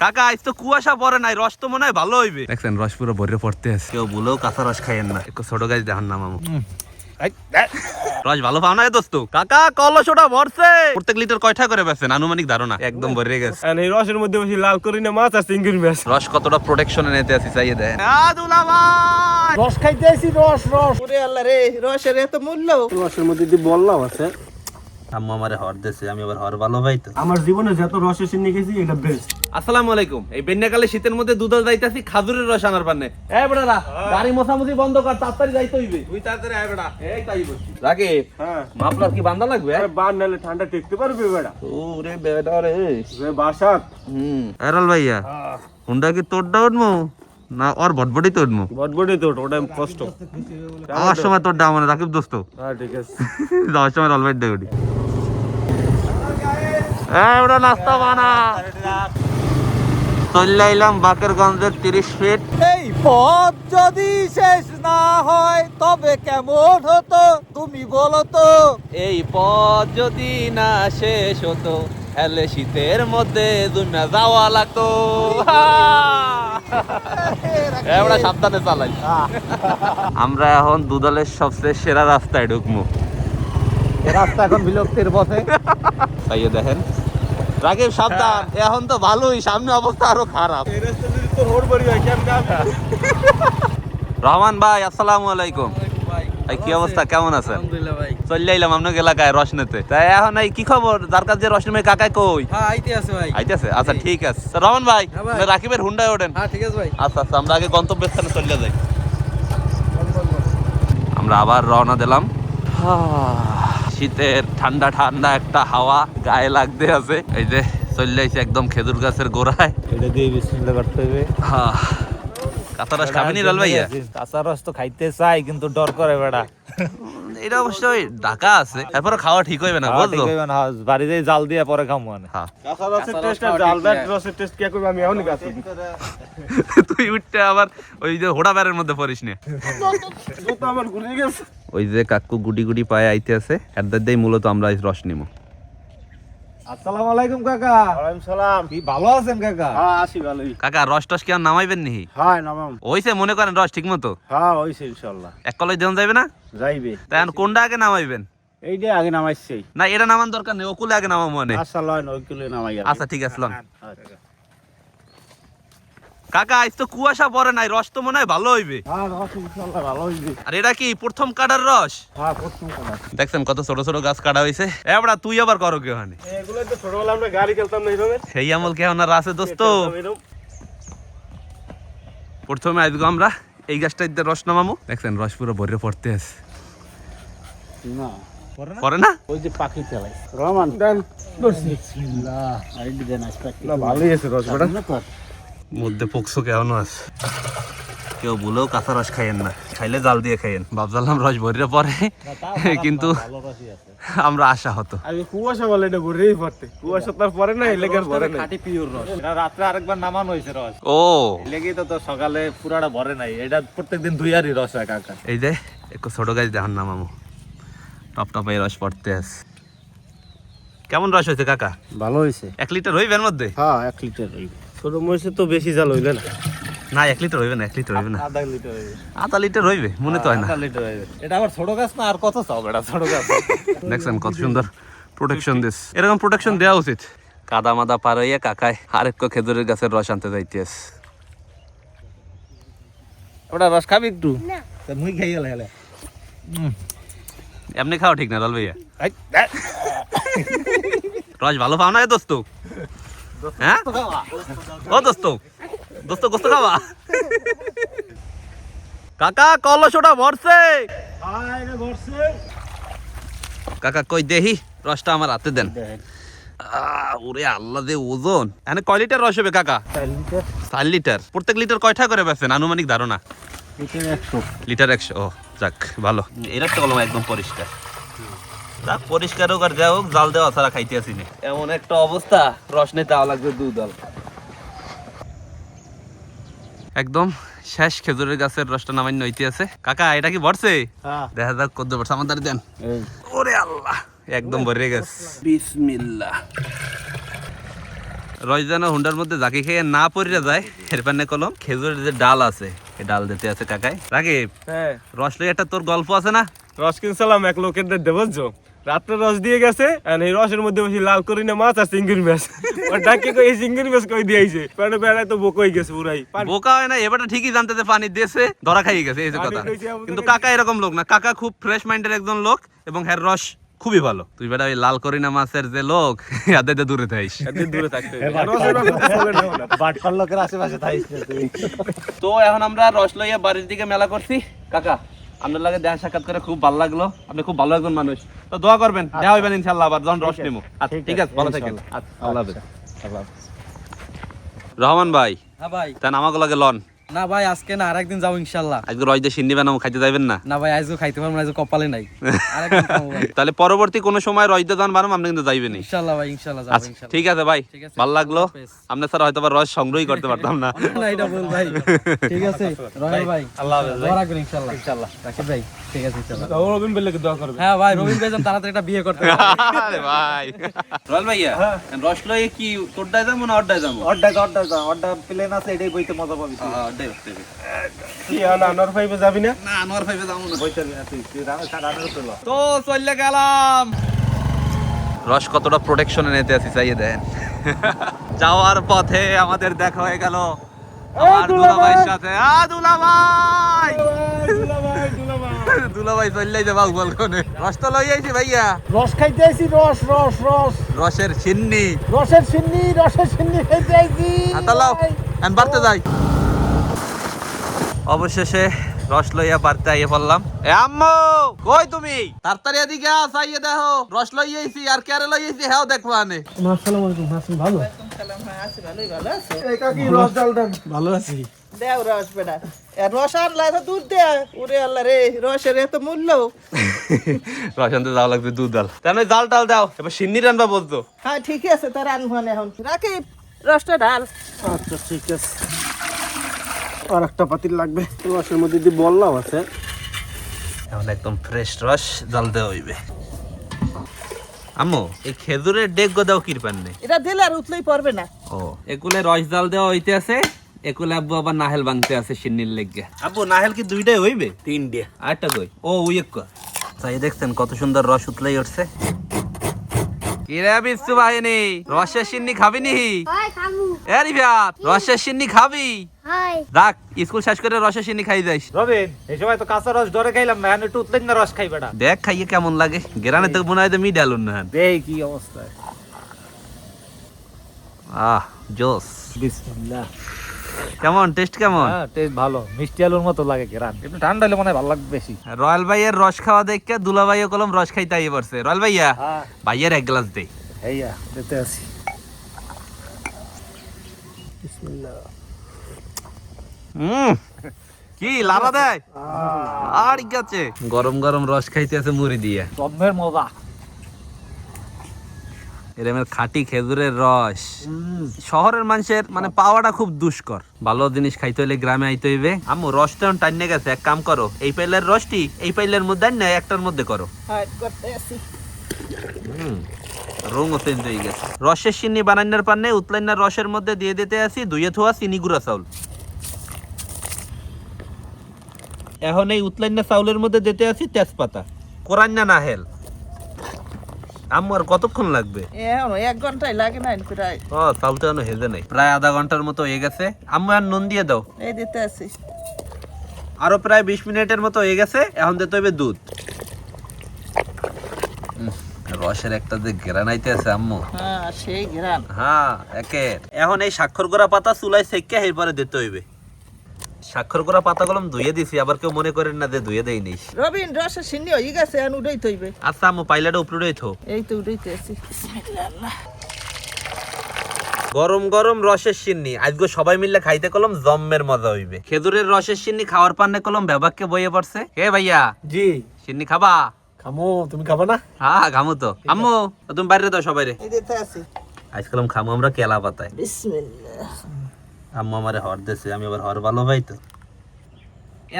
কাকা আজ তো কুয়াশা পড়ে নাই, রস তো মনে হয় ভালো হইবে। দেখছেন রস পুরো ভরে পড়তে আছে, কেউ বলেও কাঁচা রস খাইয়েন না, একটু ছোট গাছ দেখান না মামু। রস ভালো পাও না দোস্ত? কাকা কলসটা ভরছে, প্রত্যেক লিটার কয়টা করে বেচেন আনুমানিক ধারণা? একদম ভরে গেছে। এই রসের মধ্যে বেশি লাল করি না মাছ আর চিংড়ি মাছ। রস কতটা প্রোটেকশনে নিতে আসি চাইয়ে দেন। দুলা ভাই রস খাইতে আইছি, রস রস। ওরে আল্লাহ রে, রসের এত মূল্য। রসের মধ্যে দি বললাম আছে। আম্মু আমারে হর দেছে, আমি আবার হর ভালো ভাই তো। আমার জীবনে যত রস এসে নিয়ে গেছি এটা বেস্ট। আসসালামু আলাইকুম। এই বেন্যাকালে শীতের মধ্যে দুধল যাইতাছি খাজুরের রস আনার পান্নে। এই বেড়া গাড়ি মোছামুছি বন্ধ কর, তাড়াতাড়ি যাইতে হইবে। তুই তাড়াতাড়ি আয় বেটা। এই তাই বলছি রাগে। হ্যাঁ, মাফলার কি বান্ধা লাগবে? আরে বান নালে ঠান্ডা টেকতে পারবে বেটা? ওরে বেটা রে। রে বাসাত। এরাল ভাইয়া হুন্ডা কি তোরটা উঠমু না ওর বটবটি তো উঠমু? বটবটি তো ওটা কষ্ট। আমার সময় তোরটা মানে রাকিব দোস্ত, হ্যাঁ ঠিক আছে। যাওয়ার সময় অলরেডি ডে উঠি। এই ওটা নাস্তা বানা চলে আইলাম বাকেরগঞ্জের 30 ফিট। এই পথ যদি শেষ না হয় তবে কেমন হতো তুমি বলো তো? এই পথ যদি না শেষ হতো তাহলে শীতের মধ্যে দুনিয়া যাওয়া লাগতো। এবার সাবধানে চালাই। আমরা এখন দুদলের সবচেয়ে সেরা রাস্তায় ঢুকবো। রাস্তা এখন বিলুপ্তির পথে। তাই দেখেন রাকিব সাবধান, এখন তো ভালোই, সামনে অবস্থা আরো খারাপ। এই রাস্তা যদি তোর হোর বাড়ি হয় কেমন কাটা? রহমান ভাই আসসালামু আলাইকুম। ভাই কি অবস্থা, কেমন আছেন? আলহামদুলিল্লাহ ভাই। চলে আইলাম আপনার এলাকায় রস নিতে। তাই এখন এই কি খবর, যার কাছে রস নেবে কাকাই কই? হ্যাঁ আইতে আছে ভাই। আইতেছে? আচ্ছা ঠিক আছে। তো রহমান ভাই হ্যাঁ ভাই। আপনি রাকিবের হুন্ডায় ওঠেন। হ্যাঁ ঠিক আছে ভাই। আচ্ছা আচ্ছা, আমরা আগে গন্তব্যস্থানে চলে যাই। আমরা আবার রওনা দিলাম। শীতের ঠান্ডা ঠান্ডা একটা হাওয়া গায়ে লাগতে আছে। এই যে চলে আইছে একদম খেজুর গাছের গোড়ায়। এটা দিয়ে বিসমিল্লাহ করতে হবে। কাঁচা রস খাবি নি লাল ভাইয়া? কাঁচা রস তো খাইতে চাই কিন্তু ডর করে বেটা। এটা অবশ্যই ঢাকা আছে, তারপরে খাওয়া ঠিক হইবে না বুঝলো। বাড়িতে জাল দিয়ে পরে খামু মানে। হ্যাঁ কাঁচা রসের টেস্ট আর জালদার রসের টেস্ট কি করব আমি এখনই কাছে। তুই উঠতে আবার ওই যে হোড়া বেড়ের মধ্যে পড়িস নি। তো আমার ঘুরে গেছে। ওই যে কাকু গুটি গুটি পায়ে আইতে আছে, এর দিয়ে মূলত আমরা এই রস নিমু। আসসালামু আলাইকুম কাকা। ওয়ালাইকুম সালাম। কি ভালো আছেন কাকা? হ্যাঁ আছি ভালোই। কাকা রস টস কি আর নামাইবেন নি? হ্যাঁ নামাম। ওইসে মনে করেন রস ঠিক মতো হ্যাঁ হইছে ইনশাআল্লাহ। এক কলই দেন যাইবে না? যাইবে। তাই এখন কোনটা আগে নামাইবেন? এইটা আগে নামাইছি। না এটা নামান দরকার নেই, ওকুলে আগে নামাবো মানে। আচ্ছা লয় ওই কিলো নামাই গেল। আচ্ছা ঠিক আছে লন। কাকা আজ তো কুয়াশা পড়ে নাই, রস তো মনে হয় ভালো হইবে। হ্যাঁ রস ইনশাআল্লাহ ভালো হইবে। আর এটা কি প্রথম কাটার রস? হ্যাঁ প্রথম কথা। দেখছেন কত ছোট ছোট গাছ কাটা হয়েছে। এবড়া তুই আবার করো কে ওখানে? এগুলো তো ছোটবেলা আমরা গাড়ি খেলতাম না এরকম। সেই আমল কে ওনার আছে দোস্ত। প্রথমে আজকে আমরা এই গাছটাতে রস নামামু। দেখছেন রস পুরো ভরে পড়তে আছে। না পরে না? ওই যে পাখি চালাই রহমান দেন বিসমিল্লাহ আইডি দেন আজকে না ভালোই আছে রস বড়া মধ্যে পোকসো কেমন আছে। কেউ বলেও কাঁচা রস খাইয়েন না, খাইলে জাল দিয়ে খাইয়েন। ভাবছিলাম রস ভরে পরে, কিন্তু আমরা আশা হতো। আমি কুয়াশা বলে এটা ঘুরেই পড়তে কুয়াশা তার পরে না এলাকার পরে না খাঁটি পিওর রস। এটা রাত্রে আরেকবার নামানো হয়েছে রস। ও লেগেই তো সকালে পুরাটা ভরে নাই। এটা প্রত্যেকদিন ধুইয়ারই রস হয় কাকা। এই যে একটু ছোট গাছ দেখান না মামু, টপ টপ এই রস পড়তে আছে। কেমন রস হয়েছে কাকা? ভালো হয়েছে 1 লিটার হইবে এর মধ্যে? হ্যাঁ 1 লিটার হইবে ছোট মরিচে তো বেশি জাল হইলে না না 1 লিটার হইবে না, 1 লিটার হইবে না, আধা লিটার হইবে। আধা লিটার হইবে মনে তো হয় না। আধা লিটার হইবে। এটা আবার ছোট গাছ না, আর কত চাও এটা ছোট গাছ। দেখছেন কত সুন্দর প্রোটেকশন দিস। এরকম প্রোটেকশন দেওয়া উচিত। কাদা মাদা পার হইয়া কাকায় আরেক খেজুরের গাছের রস আনতে যাইতেস। ওটা রস খাবি একটু? তা মুই খাই গেলে হেলে। এমনি খাওয়া ঠিক না লাল ভাইয়া। রস ভালো পাও না এ দোস্ত? হ্যাঁ ও দোস্ত, দোস্ত গোস্ত খাওয়া। কাকা কলসটা ভরছে। আরে বর্ষে কাকা কই দেহি রসটা আমার হাতে দেন। ওরে আল্লাহ দে ওজন। এখানে কয় লিটার রস হবে কাকা? 4 লিটার। প্রত্যেক লিটার কয়টা করে বেচেন আনুমানিক ধারণা? Litre 100 litre 100। ও যাক ভালো। এর একটা কলম একদম পরিষ্কার। যাক পরিষ্কার হোক আর যা হোক, জাল দেওয়া ছাড়া খাইতে আসি না। এমন একটা অবস্থা, রস নিতে আওয়া লাগবে দুধ। একদম শেষ খেজুরের গাছের রসটা নামাই নইতে আছে। কাকা এটা কি ভরছে? হ্যাঁ দেখা যাক কত ভরছে, আমার দ্বারা দেন। এই ওরে আল্লাহ একদম ভরে গেছে। বিসমিল্লাহ। রস যেন হুন্ডার মধ্যে জাকি খেয়ে না পড়ে যায় এর পান্নে কলম খেজুরের যে ডাল আছে এই ডাল দিতে আছে কাকাই রাকিব। হ্যাঁ রস লই একটা তোর গল্প আছে না? রস কিনছিলাম এক লোকের দেবজ্জ রাত্রে রস দিয়ে গেছে আর এই রসের মধ্যে বেশি লাল করি না মাছ আর চিংড়ি মাছ আর ডাকি কই এই চিংড়ি মাছ কই দিয়েছে পেটে বেড়ায় তো বকই গেছে পুরাই বোকা হয় না এবারটা ঠিকই জানতে যে পানি দিয়েছে ধরা খাইয়ে গেছে এই যে কথা। কিন্তু কাকা এরকম লোক না, কাকা খুব ফ্রেশ মাইন্ডের একজন লোক এবং হ্যার রস খুবই ভালো। তুই বেটা ওই লাল করি না মাছের যে লোক এদের দূরে থাইস, দূরে থাকতে বাটপার লোকের আশেপাশে থাইস না তুই। তো এখন আমরা রস লইয়া বাড়ির দিকে মেলা করছি। কাকা আপনার লাগে দেখা সাক্ষাৎ করে খুব ভালো লাগলো, আপনি খুব ভালো একজন মানুষ। তো দোয়া করবেন, দেখা হইবেন ইনশাআল্লাহ আবার যখন রস নেবো। আচ্ছা ঠিক আছে, ভালো থাকেন। আল্লাহ হাফেজ। রহমান ভাই, হ্যাঁ ভাই। তাই আমাকে লাগে লন না ভাই আজকে না, আরেকদিন যাবো ইনশাআল্লাহ। আজকে রস দিয়ে সিন্নি বানাবো, খাইতে যাইবেন না? না ভাই আজকে খাইতে পারবো না, আজকে কপালে নাই। আরেকদিন খাবো ভাই তাহলে পরবর্তী কোনো সময় রস দিয়ে যান বানাবো, আপনি কিন্তু যাইবেন ইনশাআল্লাহ ভাই, ইনশাআল্লাহ যাবো আচ্ছা ইনশাআল্লাহ। ঠিক আছে ভাই, ঠিক আছে, ভালো লাগলো। আল্লাহ হাফেজ। আপনার স্যার হয়তো রস সংগ্রহই করতে পারতাম না। না এটা বল ভাই। ঠিক আছে রহিম ভাই, আল্লাহ হাফেজ ভাই। দোয়া রাখবেন ইনশাআল্লাহ। ইনশাআল্লাহ রাকিব ভাই, ঠিক আছে ইনশাআল্লাহ। রবিন বললে দোয়া করবে। হ্যাঁ ভাই রবিন ভাই যেন তাড়াতাড়ি একটা বিয়ে করতে পারে। আরে ভাই রয়্যাল ভাইয়া, রস লইয়ে কি তোরটায় যাবো না অড্ডায় যাবো? অর্ডার প্লেন আছে, এটাই বইতে মজা পাবি। অড্ডায় উঠতে হবে। কি আনোয়ার ভাই যাবি না? না আনোয়ার ভাইবে যাবো না। বইতে তুই রানের তো ল। তো চলে গেলাম। রস কতটা প্রোটেকশনে নিতে আছি চাইয়ে দেন। যাওয়ার পথে আমাদের দেখা হয়ে গেল আমার দুলাভাইয়ের সাথে। দুলাভাই দুলাভাই চললেই যাবা বলকনে। রস তো লই আইছি ভাইয়া, রস খাইতে আইছি, রস রস রস রসের চিন্নি রসের সিন্নি খাইতে আইছি। আতালাও এন বাড়তে যাই। অবশেষে রস লইয়া বাড়তে আইয়ে পড়লাম। এ আম্মু কই তুমি? তাড়াতাড়ি এদিকে আস, আইয়ে দেখো রস লই আইছি আর কেরে লই আইছি হ্যাঁ দেখো আনে। আসসালামু আলাইকুম, হাসিন ভালো? এই কাকি রস ডাল দেন। ভালো আছি। দেও রস বেটা রস আনলা তো দুধ দে। ওরে আল্লাহ রে, রসের এত মূল্য। রস আনতে যাওয়া লাগবে দুধ ডাল, তাহলে জাল টাল দাও, এবার সিন্নি রান্না বলতো। হ্যাঁ ঠিক আছে, তার আনবান এখন রাখি রসটা ঢাল। আচ্ছা ঠিক আছে, আর একটা পাতিল লাগবে। রসের মধ্যে দিয়ে বললাম আছে এখন একদম ফ্রেশ রস জাল দেওয়া হইবে। আম্মু এই খেজুরের ডেক গো দাও কিরপান নেই? এটা দিলে আর উতলেই পড়বে না। ও একুলে রস জাল দেওয়া হইতে আছে, একুলে আব্বু আবার নাহেল ভাঙতে আছে সিন্নির লেগে। আব্বু নাহেল কি দুইটাই হইবে? তিনটে। আরেকটা কই? ও ওই এক তাই দেখছেন কত সুন্দর রস উতলাই উঠছে। কিরে বিচ্ছু বাহিনী, রসের সিন্নি খাবি নি? হাই খামু এ রিফাত, রসের সিন্নি খাবি? হাই রাখ, স্কুল শেষ করে রসের সিন্নি খাই যাইস। রবিন এই সময় তো কাঁচা রস ধরে খাইলাম না, এখন একটু উতলেন না রস খাই বেটা। দেখ খাইয়ে কেমন লাগে, গেরানে তো মনে হয় মি ডালুন না। এই কি অবস্থা? আহ জোস। বিসমিল্লাহ। কেমন টেস্ট কেমন? হ্যাঁ টেস্ট ভালো, মিষ্টি আলুর মতো লাগে কেরান। একটু ঠান্ডা হলে মনে হয় ভালো লাগবে বেশি। রয়্যাল ভাইয়ের রস খাওয়া দেখে দুলা ভাইও কলম রস খাইতে আইয়ে পড়ছে। রয়্যাল ভাইয়া হ্যাঁ ভাইয়ের এক গ্লাস দে। এইয়া দিতে আছি। বিসমিল্লাহ। কি লারা দেয় আর গেছে। গরম গরম রস খাইতে আছে মুড়ি দিয়ে, জম্মের মজা। এরমের খাঁটি খেজুরের রস শহরের মানুষের মানে পাওয়াটা খুব দুষ্কর। ভালো জিনিস খাইতে হইলে গ্রামে আইতে হইবে। আম্মু রস তো টাইনে গেছে, এক কাম করো এই পাইলের রসটি এই পাইলের মধ্যে না একটার মধ্যে করো। হ্যাঁ করতে আছি। রঙও চেঞ্জ হয়ে গেছে। রসের চিনি বানানোর পান্নে উতলাইনার রসের মধ্যে দিয়ে দিতে আসি ধুয়ে থোয়া চিনি গুঁড়া চাউল। এখন এই উতলাইনা চাউলের মধ্যে দিতে আসি তেজপাতা, কোরান্না নাহেল। আম্মু আর কতক্ষণ লাগবে? এখন 1 ঘন্টাই লাগে না প্রায়। ও চাউলটা এখনো হেজে নাই, প্রায় আধা ঘন্টার মতো হয়ে গেছে। আম্মু আর নুন দিয়ে দাও। এই দিতে আছি। আরো প্রায় 20 মিনিটের মতো হয়ে গেছে। এখন দিতে হবে দুধ। রসের একটা যে ঘেরান আইতে আছে আম্মু। হ্যাঁ সেই ঘ্রাণ। হ্যাঁ একের। এখন এই স্বাক্ষর গোড়া পাতা চুলায় সেকে এরপরে দিতে হইবে। স্বাক্ষর গোড়া পাতা কলম ধুয়ে দিছি, আবার কেউ মনে করেন না যে ধুয়ে দেই নিস। রবিন রসের সিন্নি হয়ে গেছে, এখন উড়াই তৈবে। আচ্ছা আম্মু পাইলাটা উপরে থো। এই তো উড়াইতে আছি। বিসমিল্লাহ। গরম গরম রসের সিন্নি আজকে সবাই মিলে খাইতে কলম জম্মের মজা হইবে। খেজুরের রসের সিন্নি খাওয়ার পান্নে কলম ব্যবাককে বইয়ে পড়ছে। হে ভাইয়া জি সিন্নি খাবা? খামো, তুমি খাবা না? হ্যাঁ খামু তো। আম্মু তুমি বাইরে দাও সবাই রে। এই দিতে আছি। আজ কলম খামু আমরা কেলা পাতায়। বিসমিল্লাহ। আম্মু আমারে হর দেছে, আমি আবার হর ভালো পাই তো।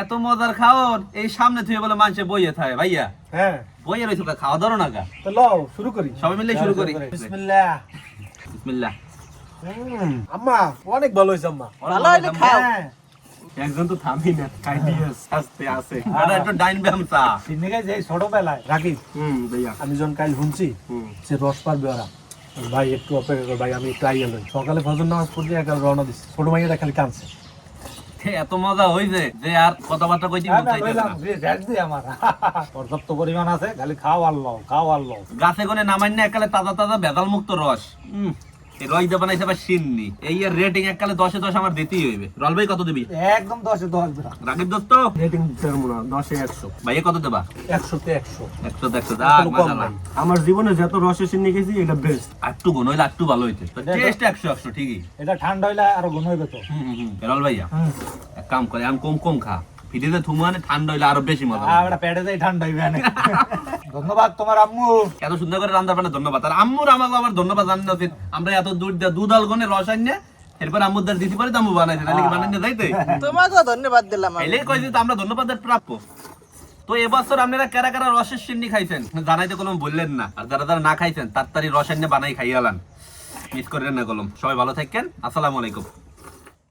এত মজার খাওন এই সামনে তুই বলে মানুষে বইয়ে থাকে ভাইয়া। হ্যাঁ বইয়ে রইছো খাওয়া ধরো না গা। তো লও শুরু করি। সবাই মিলে শুরু করি। বিসমিল্লাহ। বিসমিল্লাহ। আম্মা অনেক ভালো হয়েছে আম্মা। ভালো হইলে খাও। হ্যাঁ, একজন তো থামি না, কাইডিয়াস আস্তে আছে। এটা একটু ডাইন ব্যায়াম চা। সিন্নিকে যে ছোটবেলায় রাখি ভাইয়া। আমি যখন কাল শুনছি সে রস পারবে ওরা, ভাই একটু অপেক্ষা কর ভাই, আমি একটু আইয়া লই। সকালে ফজর নামাজ পড়তে একা রওনা দিচ্ছি, ছোট ভাইয়েরা খালি কাঁদছে। এত মজা হইছে যে আর কথাবার্তা কইতে মন চাইতেছে না। আমার পর্যাপ্ত পরিমাণ আছে, খালি খাও আর লও, খাও আর লও। গাছে কোনে নামাই না একালে তাজা তাজা ভেজাল মুক্ত রস। এই রস দিয়ে বানাইছে আবার সিন্নি। এই এর রেটিং এককালে 10 এ 10 আমার দিতেই হইবে। রল ভাই কত দিবি? একদম 10 এ 10 দিলাম। রাকিব দোস্ত রেটিং দেবো না, 10 এ 100। ভাইয়া কত দেবা? 100 তে 100। 100 100 কোনো কম মাশাআল্লাহ। নাই। আমার জীবনে যত রসের সিন্নি খেয়েছি এটা বেস্ট। একটু গুণ হইলে একটু ভালো হইতে। টেস্ট 100 100 ঠিকই। এটা ঠান্ডা হইলে আরো ঘন হইবে তো। রল ভাইয়া এক কাম করে আমি কম কম খা। ফিডিতে থুমানে ঠান্ডা হইলে আরো বেশি মজা। এটা পেটে যাই ঠান্ডা হইবে না। ধন্যবাদ তোমার আম্মু। এত সুন্দর করে রান্না বান্না ধন্যবাদ। আর আম্মুর আমাকে আবার ধন্যবাদ জানানো উচিত। আমরা এত দুধ আলগনে রস আনিয়ে এরপর আম্মুর দ্বার দিতে পারি, আম্মু বানাইছে, নাহলে কি বানাইতে যাইতে? তোমাকেও ধন্যবাদ দিলাম আমি। এলে কইছি তো আমরা ধন্যবাদের প্রাপ্য। তো এবছর আপনারা কারা কারা রসের সিন্নি খাইছেন জানাইতে কলম বললেন না, আর যারা যারা না খাইছেন তাড়াতাড়ি রস এনে বানাই খাইয়ালান, মিস করেন না কলম। সবাই ভালো থাকেন, আসসালামু আলাইকুম।